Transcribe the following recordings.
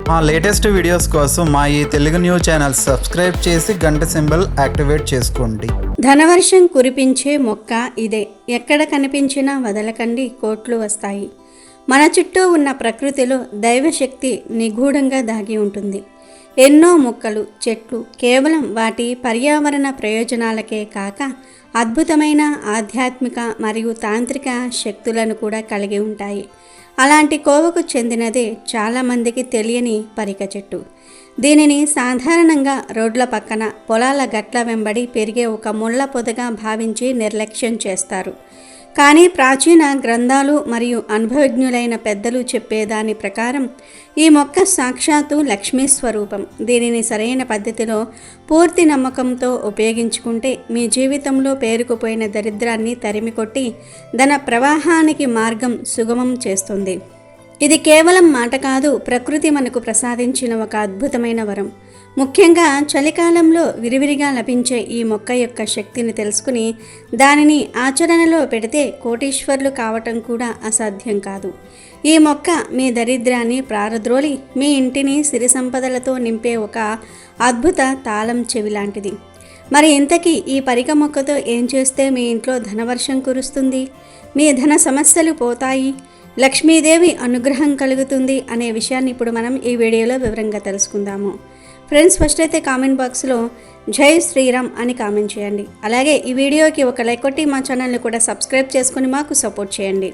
మా latest videos కోసం మా ఈ తెలుగు న్యూస్ ఛానల్ సబ్స్క్రైబ్ చేసి గంట సింబల్ యాక్టివేట్ చేసుకోండి. ధనవర్షం కురిపించే మొక్క ఇదే. ఎక్కడ కనిపించినా వదలకండి, కోట్లు వస్తాయి. మన చుట్టూ ఉన్న ప్రకృతిలో దైవశక్తి నిగూఢంగా దాగి ఉంటుంది. ఎన్నో మొక్కలు, చెట్లు కేవలం వాటి పర్యావరణ ప్రయోజనాలకే కాక అద్భుతమైన ఆధ్యాత్మిక మరియు తాంత్రిక శక్తులను కూడా కలిగి ఉంటాయి. అలాంటి కోవకు చెందినదే చాలామందికి తెలియని పరిక చెట్టు. దీనిని సాధారణంగా రోడ్ల పక్కన, పొలాల గట్ల వెంబడి పెరిగే ఒక ముళ్ళ పొదగా భావించి నిర్లక్ష్యం చేస్తారు. కానీ ప్రాచీన గ్రంథాలు మరియు అనుభవజ్ఞులైన పెద్దలు చెప్పేదాని ప్రకారం ఈ మొక్క సాక్షాత్తు లక్ష్మీ స్వరూపం. దీనిని సరైన పద్ధతిలో పూర్తి నమ్మకంతో ఉపయోగించుకుంటే మీ జీవితంలో పేరుకుపోయిన దరిద్రాన్ని తరిమికొట్టి ధన ప్రవాహానికి మార్గం సుగమం చేస్తుంది. ఇది కేవలం మాట కాదు, ప్రకృతి మనకు ప్రసాదించిన ఒక అద్భుతమైన వరం. ముఖ్యంగా చలికాలంలో విరివిరిగా లభించే ఈ మొక్క యొక్క శక్తిని తెలుసుకుని దానిని ఆచరణలో పెడితే కోటీశ్వర్లు కావటం కూడా అసాధ్యం కాదు. ఈ మొక్క మీ దరిద్రాన్ని ప్రారద్రోలి మీ ఇంటిని సిరి సంపదలతో నింపే ఒక అద్భుత తాళం చెవి లాంటిది. మరి ఇంతకీ ఈ పరిక మొక్కతో ఏం చేస్తే మీ ఇంట్లో ధనవర్షం కురుస్తుంది, మీ ధన సమస్యలు పోతాయి, లక్ష్మీదేవి అనుగ్రహం కలుగుతుంది అనే విషయాన్ని ఇప్పుడు మనం ఈ వీడియోలో వివరంగా తెలుసుకుందాము. ఫ్రెండ్స్, ఫస్ట్ అయితే కామెంట్ బాక్స్లో జై శ్రీరామ్ అని కామెంట్ చేయండి. అలాగే ఈ వీడియోకి ఒక లైక్ కొట్టి మా ఛానల్ని కూడా సబ్స్క్రైబ్ చేసుకుని మాకు సపోర్ట్ చేయండి.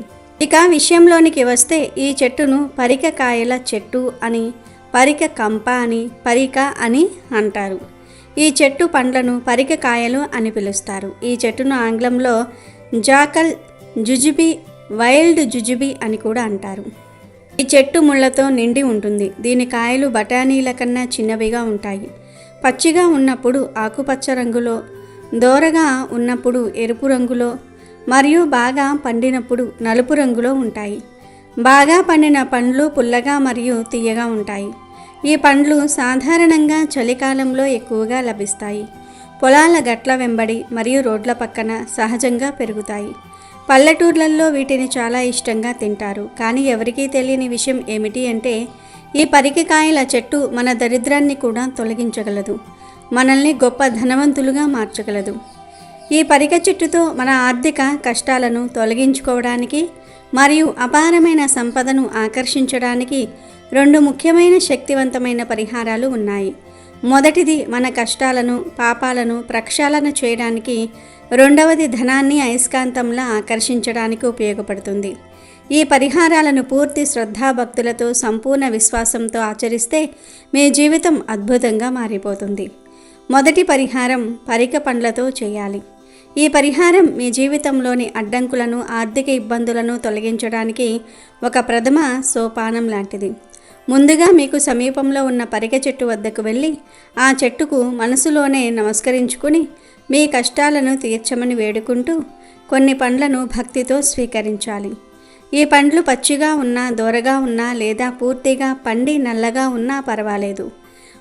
ఇక విషయంలోనికి వస్తే ఈ చెట్టును పరిక కాయల చెట్టు అని, పరిక కంప అని, పరిక అని అంటారు. ఈ చెట్టు పండ్లను పరిక కాయలు అని పిలుస్తారు. ఈ చెట్టును ఆంగ్లంలో జాకల్ జుజుబి, వైల్డ్ జుజుబి అని కూడా అంటారు. ఈ చెట్టు ముళ్ళతో నిండి ఉంటుంది. దీని కాయలు బఠానీల కన్నా చిన్నవిగా ఉంటాయి. పచ్చిగా ఉన్నప్పుడు ఆకుపచ్చ రంగులో, దోరగా ఉన్నప్పుడు ఎరుపు రంగులో మరియు బాగా పండినప్పుడు నలుపు రంగులో ఉంటాయి. బాగా పండిన పండ్లు పుల్లగా మరియు తీయగా ఉంటాయి. ఈ పండ్లు సాధారణంగా చలికాలంలో ఎక్కువగా లభిస్తాయి. పొలాల గట్ల వెంబడి మరియు రోడ్ల పక్కన సహజంగా పెరుగుతాయి. పల్లెటూర్లలో వీటిని చాలా ఇష్టంగా తింటారు. కానీ ఎవరికీ తెలియని విషయం ఏమిటి అంటే ఈ పరికకాయల చెట్టు మన దరిద్రాన్ని కూడా తొలగించగలదు, మనల్ని గొప్ప ధనవంతులుగా మార్చగలదు. ఈ పరిక చెట్టుతో మన ఆర్థిక కష్టాలను తొలగించుకోవడానికి మరియు అపారమైన సంపదను ఆకర్షించడానికి రెండు ముఖ్యమైన శక్తివంతమైన పరిహారాలు ఉన్నాయి. మొదటిది మన కష్టాలను, పాపాలను ప్రక్షాళన చేయడానికి, రెండవది ధనాన్ని అయస్కాంతంలా ఆకర్షించడానికి ఉపయోగపడుతుంది. ఈ పరిహారాలను పూర్తి శ్రద్ధాభక్తులతో, సంపూర్ణ విశ్వాసంతో ఆచరిస్తే మీ జీవితం అద్భుతంగా మారిపోతుంది. మొదటి పరిహారం పరిక పండ్లతో చేయాలి. ఈ పరిహారం మీ జీవితంలోని అడ్డంకులను, ఆర్థిక ఇబ్బందులను తొలగించడానికి ఒక ప్రథమ సోపానం లాంటిది. ముందుగా మీకు సమీపంలో ఉన్న పరిక చెట్టు వద్దకు వెళ్ళి ఆ చెట్టుకు మనసులోనే నమస్కరించుకుని మీ కష్టాలను తీర్చమని వేడుకుంటూ కొన్ని పండ్లను భక్తితో స్వీకరించాలి. ఈ పండ్లు పచ్చిగా ఉన్నా, దోరగా ఉన్నా లేదా పూర్తిగా పండి నల్లగా ఉన్నా పర్వాలేదు.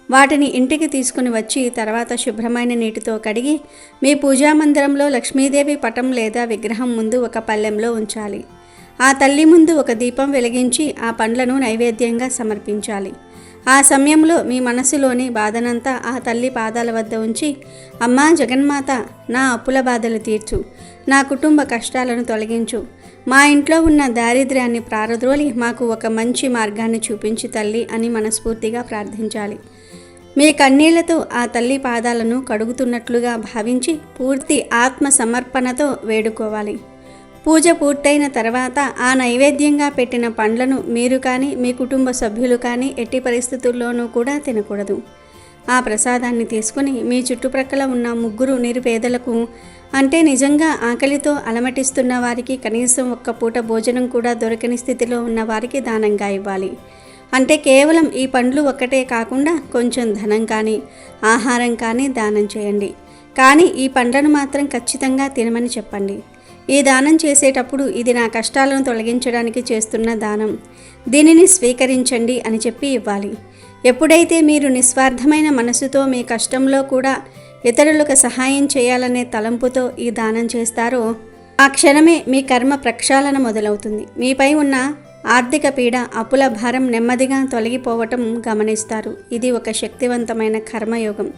వాటిని ఇంటికి తీసుకుని వచ్చి తర్వాత శుభ్రమైన నీటితో కడిగి మీ పూజామందిరంలో లక్ష్మీదేవి పటం లేదా విగ్రహం ముందు ఒక పళ్ళెంలో ఉంచాలి. ఆ తల్లి ముందు ఒక దీపం వెలిగించి ఆ పండ్లను నైవేద్యంగా సమర్పించాలి. ఆ సమయంలో మీ మనసులోని బాధనంతా ఆ తల్లి పాదాల వద్ద ఉంచి, అమ్మా జగన్మాత, నా అప్పుల బాధలు తీర్చు, నా కుటుంబ కష్టాలను తొలగించు, మా ఇంట్లో ఉన్న దారిద్ర్యాన్ని ప్రారద్రోలి మాకు ఒక మంచి మార్గాన్ని చూపించి తల్లి అని మనస్ఫూర్తిగా ప్రార్థించాలి. మీ కన్నీళ్లతో ఆ తల్లి పాదాలను కడుగుతున్నట్లుగా భావించి పూర్తి ఆత్మ సమర్పణతో వేడుకోవాలి. పూజ పూర్తయిన తర్వాత ఆ నైవేద్యంగా పెట్టిన పండ్లను మీరు కానీ మీ కుటుంబ సభ్యులు కానీ ఎట్టి పరిస్థితుల్లోనూ కూడా తినకూడదు. ఆ ప్రసాదాన్ని తీసుకుని మీ చుట్టుప్రక్కల ఉన్న ముగ్గురు నిరుపేదలకు, అంటే నిజంగా ఆకలితో అలమటిస్తున్న వారికి, కనీసం ఒక్క పూట భోజనం కూడా దొరకని స్థితిలో ఉన్న వారికి దానంగా ఇవ్వాలి. అంటే కేవలం ఈ పండ్లు ఒక్కటే కాకుండా కొంచెం ధనం కానీ ఆహారం కానీ దానం చేయండి. కానీ ఈ పండ్లను మాత్రం ఖచ్చితంగా తినమని చెప్పండి. ఈ దానం చేసేటప్పుడు ఇది నా కష్టాలను తొలగించడానికి చేస్తున్న దానం, దీనిని స్వీకరించండి అని చెప్పి ఇవ్వాలి. ఎప్పుడైతే మీరు నిస్వార్థమైన మనసుతో మీ కష్టంలో కూడా ఇతరులకు సహాయం చేయాలనే తలంపుతో ఈ దానం చేస్తారో ఆ క్షణమే మీ కర్మ ప్రక్షాళన మొదలవుతుంది. మీపై ఉన్న ఆర్థిక పీడ, అప్పుల భారం నెమ్మదిగా తొలగిపోవటం గమనిస్తారు. ఇది ఒక శక్తివంతమైన కర్మయోగం.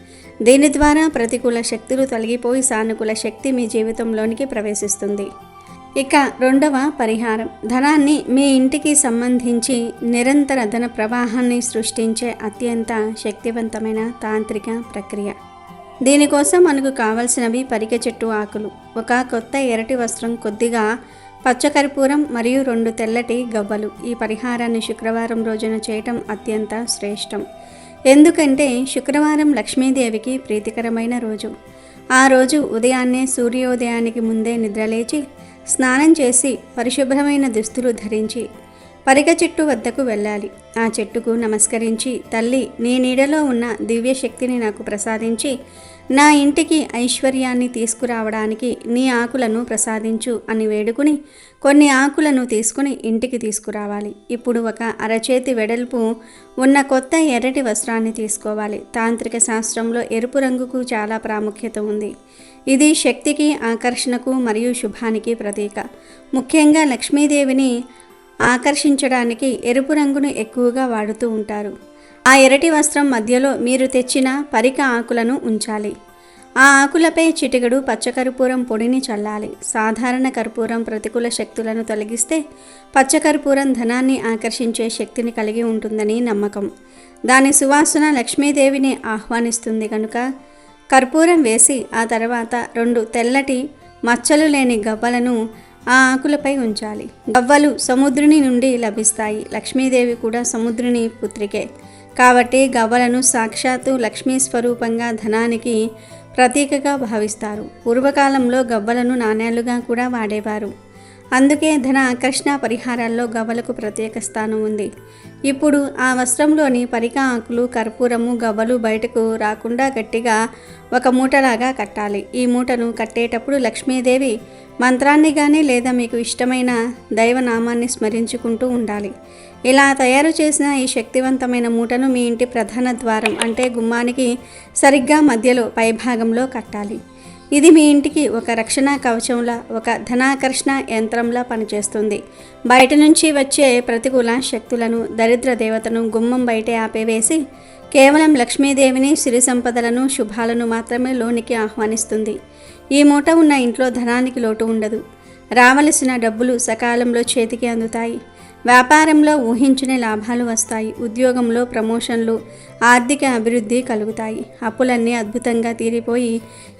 దీని ద్వారా ప్రతికూల శక్తులు తొలగిపోయి సానుకూల శక్తి మీ జీవితంలోనికి ప్రవేశిస్తుంది. ఇక రెండవ పరిహారం, ధనాన్ని మీ ఇంటికి సంబంధించి నిరంతర ధన ప్రవాహాన్ని సృష్టించే అత్యంత శక్తివంతమైన తాంత్రిక ప్రక్రియ. దీనికోసం మనకు కావలసినవి పరిగె చెట్టు ఆకులు, ఒక కొత్త ఎర్రటి వస్త్రం, కొద్దిగా పచ్చకర్పూరం మరియు 2 తెల్లటి గవ్వలు. ఈ పరిహారాన్ని శుక్రవారం రోజున చేయటం అత్యంత శ్రేష్టం. ఎందుకంటే శుక్రవారం లక్ష్మీదేవికి ప్రీతికరమైన రోజు. ఆ రోజు ఉదయాన్నే సూర్యోదయానికి ముందే నిద్రలేచి స్నానం చేసి పరిశుభ్రమైన దుస్తులు ధరించి పరిగ చెట్టు వద్దకు వెళ్ళాలి. ఆ చెట్టుకు నమస్కరించి, తల్లి, నీ నీడలో ఉన్న దివ్య శక్తిని నాకు ప్రసాదించి నా ఇంటికి ఐశ్వర్యాన్ని తీసుకురావడానికి నీ ఆకులను ప్రసాదించు అని వేడుకుని కొన్ని ఆకులను తీసుకుని ఇంటికి తీసుకురావాలి. ఇప్పుడు ఒక అరచేతి వెడల్పు ఉన్న కొత్త ఎర్రటి వస్త్రాన్ని తీసుకోవాలి. తాంత్రిక శాస్త్రంలో ఎరుపు రంగుకు చాలా ప్రాముఖ్యత ఉంది. ఇది శక్తికి, ఆకర్షణకు మరియు శుభానికి ప్రతీక. ముఖ్యంగా లక్ష్మీదేవిని ఆకర్షించడానికి ఎరుపు రంగును ఎక్కువగా వాడుతూ ఉంటారు. ఆ ఎర్రటి వస్త్రం మధ్యలో మీరు తెచ్చిన పరిక ఆకులను ఉంచాలి. ఆ ఆకులపై చిటికెడు పచ్చకర్పూరం పొడిని చల్లాలి. సాధారణ కర్పూరం ప్రతికూల శక్తులను తొలగిస్తే పచ్చకర్పూరం ధనాన్ని ఆకర్షించే శక్తిని కలిగి ఉంటుందని నమ్మకం. దాని సువాసన లక్ష్మీదేవిని ఆహ్వానిస్తుంది కనుక కర్పూరం వేసి ఆ తర్వాత 2 తెల్లటి మచ్చలు లేని గవ్వలను ఆ ఆకులపై ఉంచాలి. గవ్వలు సముద్రుని నుండి లభిస్తాయి. లక్ష్మీదేవి కూడా సముద్రుని పుత్రికే కాబట్టి గవ్వలను సాక్షాత్తు లక్ష్మీ స్వరూపంగా, ధనానికి ప్రతీకగా భావిస్తారు. పూర్వకాలంలో గవ్వలను నాణేలుగా కూడా వాడేవారు. అందుకే ధన ఆకర్షణ పరిహారాల్లో గవ్వలకు ప్రత్యేక స్థానం ఉంది. ఇప్పుడు ఆ వస్త్రంలోని పరిక ఆకులు, కర్పూరము, గవ్వలు బయటకు రాకుండా గట్టిగా ఒక మూటలాగా కట్టాలి. ఈ మూటను కట్టేటప్పుడు లక్ష్మీదేవి మంత్రాన్ని కానీ లేదా మీకు ఇష్టమైన దైవనామాన్ని స్మరించుకుంటూ ఉండాలి. ఇలా తయారు చేసిన ఈ శక్తివంతమైన మూటను మీ ఇంటి ప్రధాన ద్వారం అంటే గుమ్మానికి సరిగ్గా మధ్యలో పైభాగంలో కట్టాలి. ఇది మీ ఇంటికి ఒక రక్షణ కవచంలా, ఒక ధనాకర్షణ యంత్రంలా పనిచేస్తుంది. బయట నుంచి వచ్చే ప్రతికూల శక్తులను, దరిద్ర దేవతను గుమ్మం బయటే ఆపేవేసి కేవలం లక్ష్మీదేవిని, సిరి సంపదలను, శుభాలను మాత్రమే లోనికి ఆహ్వానిస్తుంది. ఈ మూట ఉన్న ఇంట్లో ధనానికి లోటు ఉండదు. రావలసిన డబ్బులు సకాలంలో చేతికి అందుతాయి. వ్యాపారంలో ఊహించని లాభాలు వస్తాయి. ఉద్యోగంలో ప్రమోషన్లు, ఆర్థిక అభివృద్ధి కలుగుతాయి. అప్పులన్నీ అద్భుతంగా తీరిపోయి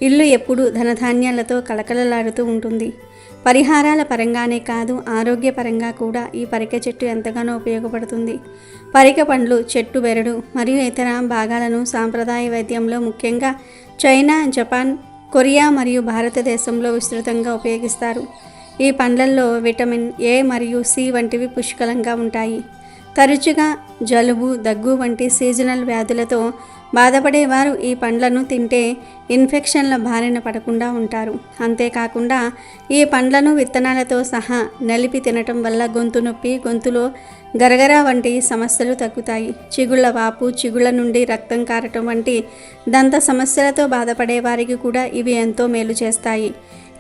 ఇల్లు ఎప్పుడూ ధనధాన్యాలతో కలకలలాడుతూ ఉంటుంది. పరిహారాల పరంగానే కాదు, ఆరోగ్యపరంగా కూడా ఈ పరిక చెట్టు ఎంతగానో ఉపయోగపడుతుంది. పరిక పండ్లు, చెట్టు బెరడు మరియు ఇతర భాగాలను సాంప్రదాయ వైద్యంలో ముఖ్యంగా చైనా, జపాన్, కొరియా మరియు భారతదేశంలో విస్తృతంగా ఉపయోగిస్తారు. ఈ పండ్లల్లో విటమిన్ ఏ మరియు సి వంటివి పుష్కలంగా ఉంటాయి. తరచుగా జలుబు, దగ్గు వంటి సీజనల్ వ్యాధులతో బాధపడేవారు ఈ పండ్లను తింటే ఇన్ఫెక్షన్ల బారిన పడకుండా ఉంటారు. అంతేకాకుండా ఈ పండ్లను విత్తనాలతో సహా నలిపి తినటం వల్ల గొంతు నొప్పి, గొంతులో గరగర వంటి సమస్యలు తగ్గుతాయి. చిగుళ్ళ వాపు, చిగుళ్ళ నుండి రక్తం కారటం వంటి దంత సమస్యలతో బాధపడే వారికి కూడా ఇవి ఎంతో మేలు చేస్తాయి.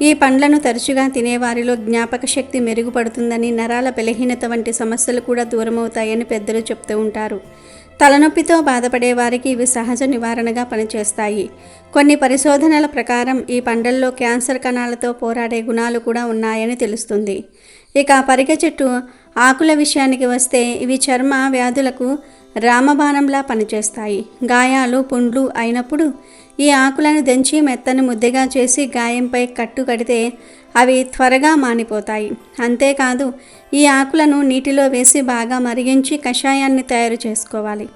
ఈ పండ్లను తరచుగా తినేవారిలో జ్ఞాపక శక్తి మెరుగుపడుతుందని, నరాల బలహీనత వంటి సమస్యలు కూడా దూరమవుతాయని పెద్దలు చెప్తూ ఉంటారు. తలనొప్పితో బాధపడే వారికి ఇవి సహజ నివారణగా పనిచేస్తాయి. కొన్ని పరిశోధనల ప్రకారం ఈ పండ్లల్లో క్యాన్సర్ కణాలతో పోరాడే గుణాలు కూడా ఉన్నాయని తెలుస్తుంది. ఇక పరిక చెట్టు ఆకుల విషయానికి వస్తే ఇవి చర్మ వ్యాధులకు రామబాణంలా పనిచేస్తాయి. గాయాలు, పుండ్లు అయినప్పుడు ఈ ఆకులను దంచి మెత్తని ముద్దగా చేసి గాయంపై కట్టు కడితే అవి త్వరగా మానిపోతాయి. అంతేకాదు ఈ ఆకులను నీటిలో వేసి బాగా మరిగించి కషాయాన్ని తయారు చేసుకోవాలి.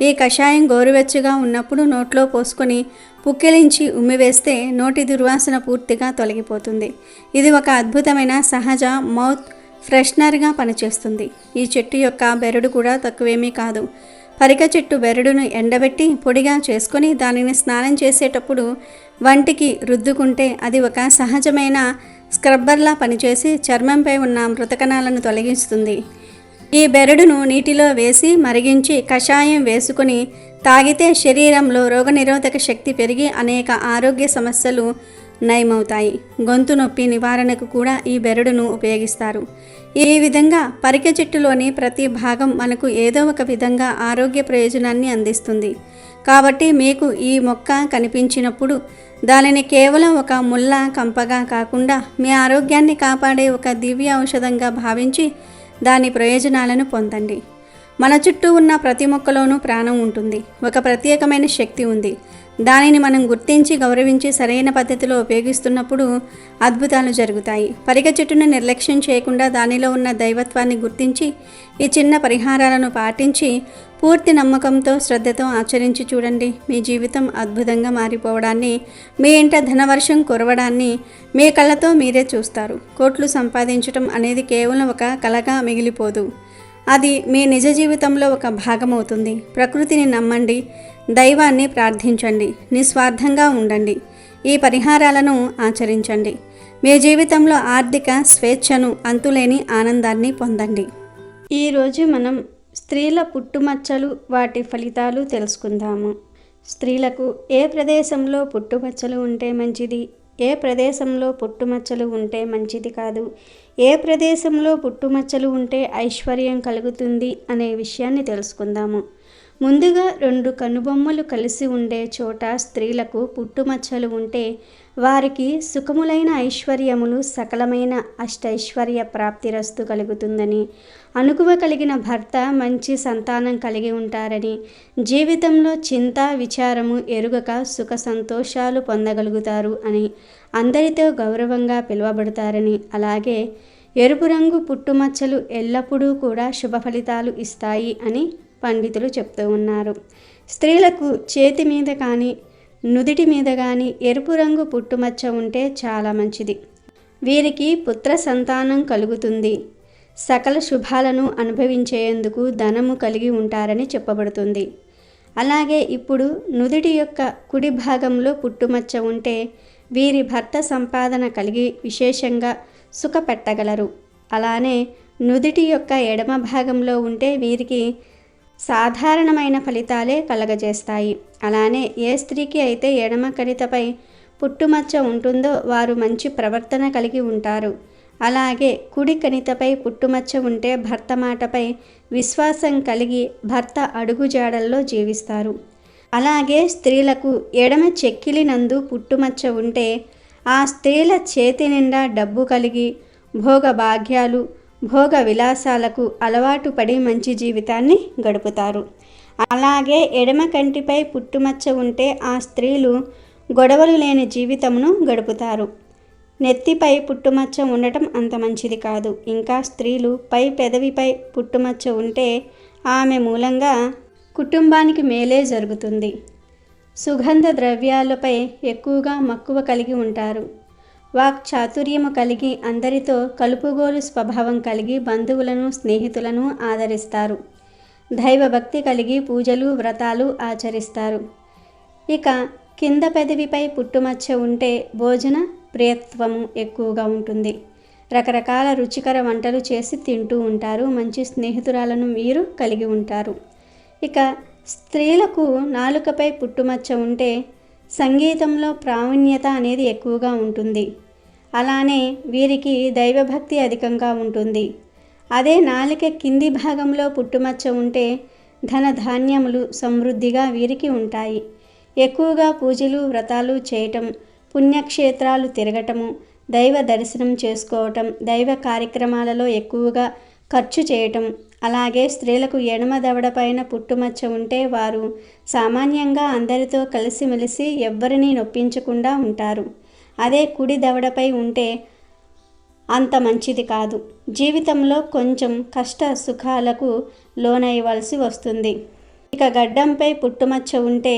ఈ కషాయం గోరువెచ్చగా ఉన్నప్పుడు నోట్లో పోసుకొని పుక్కిలించి ఉమ్మివేస్తే నోటి దుర్వాసన పూర్తిగా తొలగిపోతుంది. ఇది ఒక అద్భుతమైన సహజ మౌత్ ఫ్రెషనర్గా పనిచేస్తుంది. ఈ చెట్టు యొక్క బెరడు కూడా తక్కువేమీ కాదు. పరిక చెట్టు బెరడును ఎండబెట్టి పొడిగా చేసుకొని దానిని స్నానం చేసేటప్పుడు వంటికి రుద్దుకుంటే అది ఒక సహజమైన స్క్రబ్బర్లా పనిచేసి చర్మంపై ఉన్న మృతకణాలను తొలగిస్తుంది. ఈ బెరడును నీటిలో వేసి మరిగించి కషాయం వేసుకొని తాగితే శరీరంలో రోగనిరోధక శక్తి పెరిగి అనేక ఆరోగ్య సమస్యలు నయమవుతాయి. గొంతు నొప్పి నివారణకు కూడా ఈ బెరడును ఉపయోగిస్తారు. ఈ విధంగా పరికె చెట్టులోని ప్రతి భాగం మనకు ఏదో ఒక విధంగా ఆరోగ్య ప్రయోజనాన్ని అందిస్తుంది. కాబట్టి మీకు ఈ మొక్క కనిపించినప్పుడు దానిని కేవలం ఒక ముళ్ళ కంపగా కాకుండా మీ ఆరోగ్యాన్ని కాపాడే ఒక దివ్య ఔషధంగా భావించి దాని ప్రయోజనాలను పొందండి. మన చుట్టూ ఉన్న ప్రతి మొక్కలోనూ ప్రాణం ఉంటుంది. ఒక ప్రత్యేకమైన శక్తి ఉంది. దానిని మనం గుర్తించి గౌరవించి సరైన పద్ధతిలో ఉపయోగిస్తున్నప్పుడు అద్భుతాలు జరుగుతాయి. పరిగె చెట్టును నిర్లక్ష్యం చేయకుండా దానిలో ఉన్న దైవత్వాన్ని గుర్తించి ఈ చిన్న పరిహారాలను పాటించి పూర్తి నమ్మకంతో శ్రద్ధతో ఆచరించి చూడండి. మీ జీవితం అద్భుతంగా మారిపోవడాన్ని, మీ ఇంట ధనవర్షం కురవడాన్ని మీ కళ్ళతో మీరే చూస్తారు. కోట్లు సంపాదించడం అనేది కేవలం ఒక కలగా మిగిలిపోదు. అది మీ నిజ జీవితంలో ఒక భాగమవుతుంది. ప్రకృతిని నమ్మండి, దైవాన్ని ప్రార్థించండి, నిస్వార్థంగా ఉండండి. ఈ పరిహారాలను ఆచరించండి. మీ జీవితంలో ఆర్థిక స్వేచ్ఛను, అంతులేని ఆనందాన్ని పొందండి. ఈరోజు మనం స్త్రీల పుట్టుమచ్చలు, వాటి ఫలితాలు తెలుసుకుందాము. స్త్రీలకు ఏ ప్రదేశంలో పుట్టుమచ్చలు ఉంటే మంచిది, ఏ ప్రదేశంలో పుట్టుమచ్చలు ఉంటే మంచిది కాదు, ఏ ప్రదేశంలో పుట్టుమచ్చలు ఉంటే ఐశ్వర్యం కలుగుతుంది అనే విషయాన్ని తెలుసుకుందాము. ముందుగా 2 కనుబొమ్మలు కలిసి ఉండే చోట స్త్రీలకు పుట్టుమచ్చలు ఉంటే వారికి సుఖములైన ఐశ్వర్యములు, సకలమైన అష్టైశ్వర్య ప్రాప్తిరస్తు కలుగుతుందని, అనుకువ కలిగిన భర్త, మంచి సంతానం కలిగి ఉంటారని, జీవితంలో చింత విచారము ఎరుగక సుఖ సంతోషాలు పొందగలుగుతారు అని, అందరితో గౌరవంగా పిలువబడతారని, అలాగే ఎరుపు రంగు పుట్టుమచ్చలు ఎల్లప్పుడూ కూడా శుభ ఫలితాలు ఇస్తాయి అని పండితులు చెప్తూ ఉన్నారు. స్త్రీలకు చేతి మీద కానీ నుదిటి మీద కానీ ఎరుపు రంగు పుట్టుమచ్చ ఉంటే చాలా మంచిది. వీరికి పుత్ర సంతానం కలుగుతుంది. సకల శుభాలను అనుభవించేందుకు ధనము కలిగి ఉంటారని చెప్పబడుతుంది. అలాగే ఇప్పుడు నుదిటి యొక్క కుడి భాగంలో పుట్టుమచ్చ ఉంటే వీరి భర్త సంపాదన కలిగి విశేషంగా సుఖపెట్టగలరు. అలానే నుదిటి యొక్క ఎడమ భాగంలో ఉంటే వీరికి సాధారణమైన ఫలితాలే కలగజేస్తాయి. అలానే ఏ స్త్రీకి అయితే ఎడమ కణితపై పుట్టుమచ్చ ఉంటుందో వారు మంచి ప్రవర్తన కలిగి ఉంటారు. అలాగే కుడి కణితపై పుట్టుమచ్చ ఉంటే భర్త మాటపై విశ్వాసం కలిగి భర్త అడుగుజాడల్లో జీవిస్తారు. అలాగే స్త్రీలకు ఎడమ చెక్కిలి నందు పుట్టుమచ్చ ఉంటే ఆ స్త్రీల చేతి నిండా డబ్బు కలిగి భోగ భాగ్యాలు, భోగ విలాసాలకు అలవాటు పడి మంచి జీవితాన్ని గడుపుతారు. అలాగే ఎడమ కంటిపై పుట్టుమచ్చ ఉంటే ఆ స్త్రీలు గొడవలు లేని జీవితమును గడుపుతారు. నెత్తిపై పుట్టుమచ్చ ఉండటం అంత మంచిది కాదు. ఇంకా స్త్రీలు పై పెదవిపై పుట్టుమచ్చ ఉంటే ఆమె మూలంగా కుటుంబానికి మేలే జరుగుతుంది. సుగంధ ద్రవ్యాలపై ఎక్కువగా మక్కువ కలిగి ఉంటారు. వాక్ చాతుర్యము కలిగి అందరితో కలుపుగోలు స్వభావం కలిగి బంధువులను, స్నేహితులను ఆదరిస్తారు. దైవభక్తి కలిగి పూజలు, వ్రతాలు ఆచరిస్తారు. ఇక కింద పెదవిపై పుట్టుమచ్చ ఉంటే భోజన ప్రియత్వము ఎక్కువగా ఉంటుంది. రకరకాల రుచికర వంటలు చేసి తింటూ ఉంటారు. మంచి స్నేహితురాలను వీరు కలిగి ఉంటారు. ఇక స్త్రీలకు నాలుకపై పుట్టుమచ్చ ఉంటే సంగీతంలో ప్రావీణ్యత అనేది ఎక్కువగా ఉంటుంది. అలానే వీరికి దైవభక్తి అధికంగా ఉంటుంది. అదే నాలుక కింది భాగంలో పుట్టుమచ్చ ఉంటే ధన ధాన్యములు సమృద్ధిగా వీరికి ఉంటాయి. ఎక్కువగా పూజలు, వ్రతాలు చేయటం, పుణ్యక్షేత్రాలు తిరగటము, దైవ దర్శనం చేసుకోవటం, దైవ కార్యక్రమాలలో ఎక్కువగా ఖర్చు చేయటం. అలాగే స్త్రీలకు ఎడమ దవడపైన పుట్టుమచ్చ ఉంటే వారు సామాన్యంగా అందరితో కలిసిమెలిసి ఎవ్వరినీ నొప్పించకుండా ఉంటారు. అదే కుడి దవడపై ఉంటే అంత మంచిది కాదు. జీవితంలో కొంచెం కష్ట సుఖాలకు లోనయ్యవలసి వస్తుంది. ఇక గడ్డంపై పుట్టుమచ్చ ఉంటే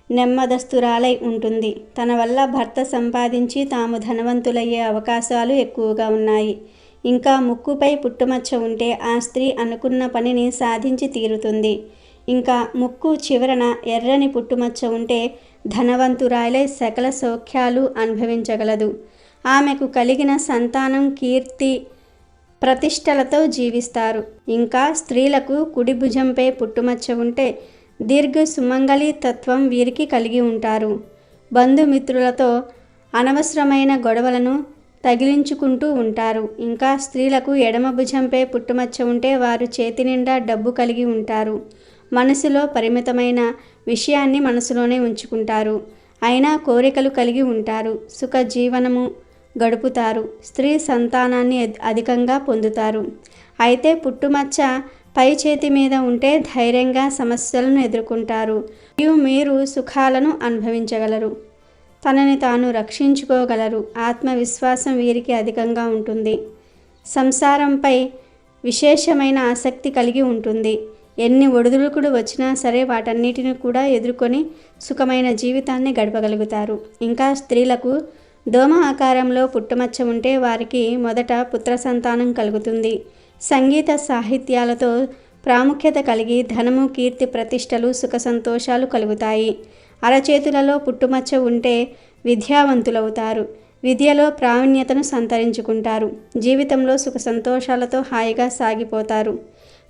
నెమ్మదస్తురాలై ఉంటుంది. తన వల్ల భర్త సంపాదించి తాము ధనవంతులయ్యే అవకాశాలు ఎక్కువగా ఉన్నాయి. ఇంకా ముక్కుపై పుట్టుమచ్చ ఉంటే ఆ స్త్రీ అనుకున్న పనిని సాధించి తీరుతుంది. ఇంకా ముక్కు చివరన ఎర్రని పుట్టుమచ్చ ఉంటే ధనవంతురాలై సకల సౌఖ్యాలు అనుభవించగలదు. ఆమెకు కలిగిన సంతానం కీర్తి ప్రతిష్టలతో జీవిస్తారు. ఇంకా స్త్రీలకు కుడి భుజంపై పుట్టుమచ్చ ఉంటే దీర్ఘ సుమంగళి తత్వం వీరికి కలిగి ఉంటారు. బంధుమిత్రులతో అనవసరమైన గొడవలను తగిలించుకుంటూ ఉంటారు. ఇంకా స్త్రీలకు ఎడమ భుజంపై పుట్టుమచ్చ ఉంటే వారు చేతి నిండా డబ్బు కలిగి ఉంటారు. మనసులో పరిమితమైన విషయాన్ని మనసులోనే ఉంచుకుంటారు. అయినా కోరికలు కలిగి ఉంటారు. సుఖ జీవనము గడుపుతారు. స్త్రీ సంతానాన్ని అధికంగా పొందుతారు. అయితే పుట్టుమచ్చ పై చేతి మీద ఉంటే ధైర్యంగా సమస్యలను ఎదుర్కొంటారు మరియు మీరు సుఖాలను అనుభవించగలరు. తనని తాను రక్షించుకోగలరు. ఆత్మవిశ్వాసం వీరికి అధికంగా ఉంటుంది. సంసారంపై విశేషమైన ఆసక్తి కలిగి ఉంటుంది. ఎన్ని ఒడిదుడుకులు వచ్చినా సరే వాటన్నిటిని కూడా ఎదుర్కొని సుఖమైన జీవితాన్ని గడపగలుగుతారు. ఇంకా స్త్రీలకు దోమ ఆకారంలో పుట్టుమచ్చ ఉంటే వారికి మొదట పుత్ర సంతానం కలుగుతుంది. సంగీత సాహిత్యాలతో ప్రాముఖ్యత కలిగి ధనము, కీర్తి, ప్రతిష్టలు, సుఖ సంతోషాలు కలుగుతాయి. అరచేతులలో పుట్టుమచ్చ ఉంటే విద్యావంతులవుతారు. విద్యలో ప్రావీణ్యతను సంతరించుకుంటారు. జీవితంలో సుఖ సంతోషాలతో హాయిగా సాగిపోతారు.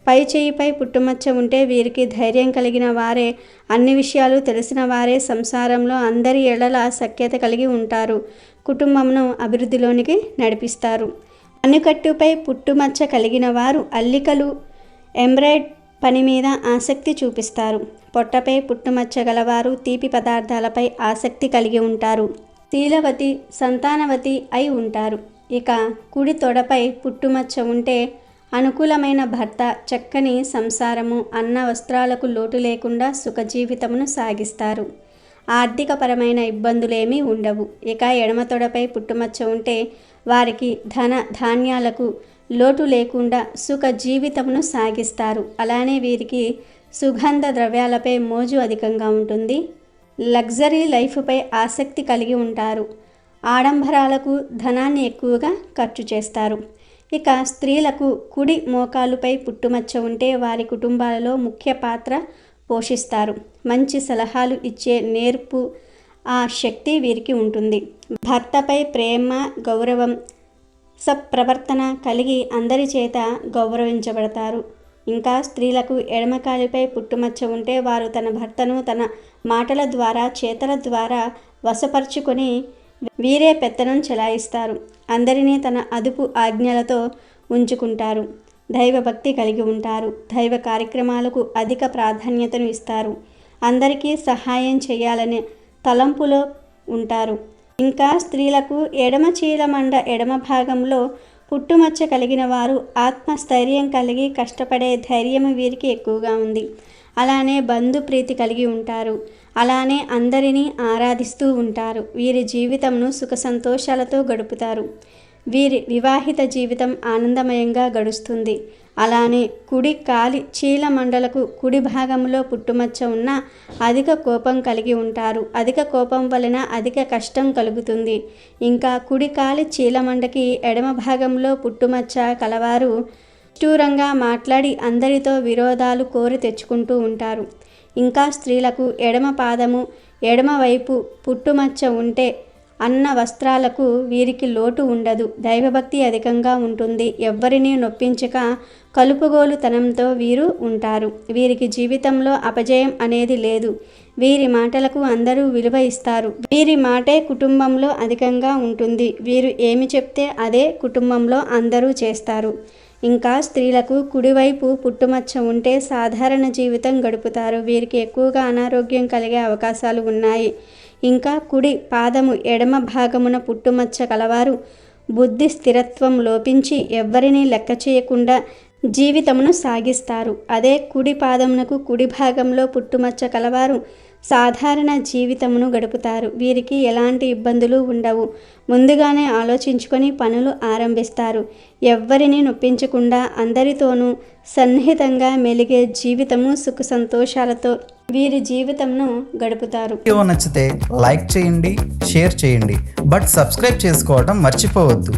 పై చేయిపై పుట్టుమచ్చ ఉంటే వీరికి ధైర్యం కలిగిన వారే, అన్ని విషయాలు తెలిసిన వారే, సంసారంలో అందరి ఎడల సఖ్యత కలిగి ఉంటారు. కుటుంబంను అభివృద్ధిలోనికి నడిపిస్తారు. అన్నికట్టుపై పుట్టుమచ్చ కలిగిన వారు అల్లికలు, ఎంబ్రాయిడ్ పని మీద ఆసక్తి చూపిస్తారు. పొట్టపై పుట్టుమచ్చ గలవారు తీపి పదార్థాలపై ఆసక్తి కలిగి ఉంటారు. శీలవతి, సంతానవతి అయి ఉంటారు. ఇక కుడి తొడపై పుట్టుమచ్చ ఉంటే అనుకూలమైన భర్త, చక్కని సంసారము, అన్న వస్త్రాలకు లోటు లేకుండా సుఖ జీవితమును సాగిస్తారు. ఆర్థికపరమైన ఇబ్బందులేమీ ఉండవు. ఇక ఎడమ తొడపై పుట్టుమచ్చ ఉంటే వారికి ధన ధాన్యాలకు లోటు లేకుండా సుఖ జీవితమును సాగిస్తారు. అలానే వీరికి సుగంధ ద్రవ్యాలపై మోజు అధికంగా ఉంటుంది. లగ్జరీ లైఫ్పై ఆసక్తి కలిగి ఉంటారు. ఆడంబరాలకు ధనాన్ని ఎక్కువగా ఖర్చు చేస్తారు. ఇక స్త్రీలకు కుడి మోకాలుపై పుట్టుమచ్చ ఉంటే వారి కుటుంబాలలో ముఖ్య పాత్ర పోషిస్తారు. మంచి సలహాలు ఇచ్చే నేర్పు, ఆ శక్తి వీరికి ఉంటుంది. భర్తపై ప్రేమ, గౌరవం, సత్ప్రవర్తన కలిగి అందరి చేత గౌరవించబడతారు. ఇంకా స్త్రీలకు ఎడమకాలిపై పుట్టుమచ్చ ఉంటే వారు తన భర్తను తన మాటల ద్వారా, చేతల ద్వారా వశపరుచుకొని వీరే పెత్తనం చెలాయిస్తారు. అందరినీ తన అదుపు ఆజ్ఞలతో ఉంచుకుంటారు. దైవభక్తి కలిగి ఉంటారు. దైవ కార్యక్రమాలకు అధిక ప్రాధాన్యతను ఇస్తారు. అందరికీ సహాయం చేయాలనే తలంపులో ఉంటారు. ఇంకా స్త్రీలకు ఎడమ చీలమండ ఎడమ భాగంలో పుట్టుమచ్చ కలిగిన వారు ఆత్మస్థైర్యం కలిగి కష్టపడే ధైర్యం వీరికి ఎక్కువగా ఉంది. అలానే బంధుప్రీతి కలిగి ఉంటారు. అలానే అందరినీ ఆరాధిస్తూ ఉంటారు. వీరి జీవితంను సుఖ సంతోషాలతో గడుపుతారు. వీరి వివాహిత జీవితం ఆనందమయంగా గడుస్తుంది. అలానే కుడి కాలి చీలమండలకు కుడి భాగంలో పుట్టుమచ్చ ఉన్న అధిక కోపం కలిగి ఉంటారు. అధిక కోపం వలన అధిక కష్టం కలుగుతుంది. ఇంకా కుడి కాలి చీలమండకి ఎడమ భాగంలో పుట్టుమచ్చ కలవారు నిష్ఠూరంగా మాట్లాడి అందరితో విరోధాలు కోరి తెచ్చుకుంటూ ఉంటారు. ఇంకా స్త్రీలకు ఎడమ పాదము ఎడమ వైపు పుట్టుమచ్చ ఉంటే అన్న వస్త్రాలకు వీరికి లోటు ఉండదు. దైవభక్తి అధికంగా ఉంటుంది. ఎవ్వరినీ నొప్పించక కలుపుగోలుతనంతో వీరు ఉంటారు. వీరికి జీవితంలో అపజయం అనేది లేదు. వీరి మాటలకు అందరూ విలువ ఇస్తారు. వీరి మాటే కుటుంబంలో అధికంగా ఉంటుంది. వీరు ఏమి చెప్తే అదే కుటుంబంలో అందరూ చేస్తారు. ఇంకా స్త్రీలకు కుడివైపు పుట్టుమచ్చ ఉంటే సాధారణ జీవితం గడుపుతారు. వీరికి ఎక్కువగా అనారోగ్యం కలిగే అవకాశాలు ఉన్నాయి. ఇంకా కుడి పాదము ఎడమ భాగమున పుట్టుమచ్చ కలవారు బుద్ధి స్థిరత్వం లోపించి ఎవ్వరినీ లెక్క చేయకుండా జీవితమును సాగిస్తారు. అదే కుడి పాదమునకు కుడి భాగంలో పుట్టుమచ్చ కలవారు సాధారణ జీవితమును గడుపుతారు. వీరికి ఎలాంటి ఇబ్బందులు ఉండవు. ముందుగానే ఆలోచించుకొని పనులు ఆరంభిస్తారు. ఎవ్వరిని నొప్పించకుండా అందరితోనూ సన్నిహితంగా మెలిగే జీవితము సుఖ సంతోషాలతో వీరి జీవితంను గడుపుతారు. వీడియో నచ్చితే లైక్ చేయండి, షేర్ చేయండి, బట్ సబ్స్క్రైబ్ చేసుకోవడం మర్చిపోవద్దు.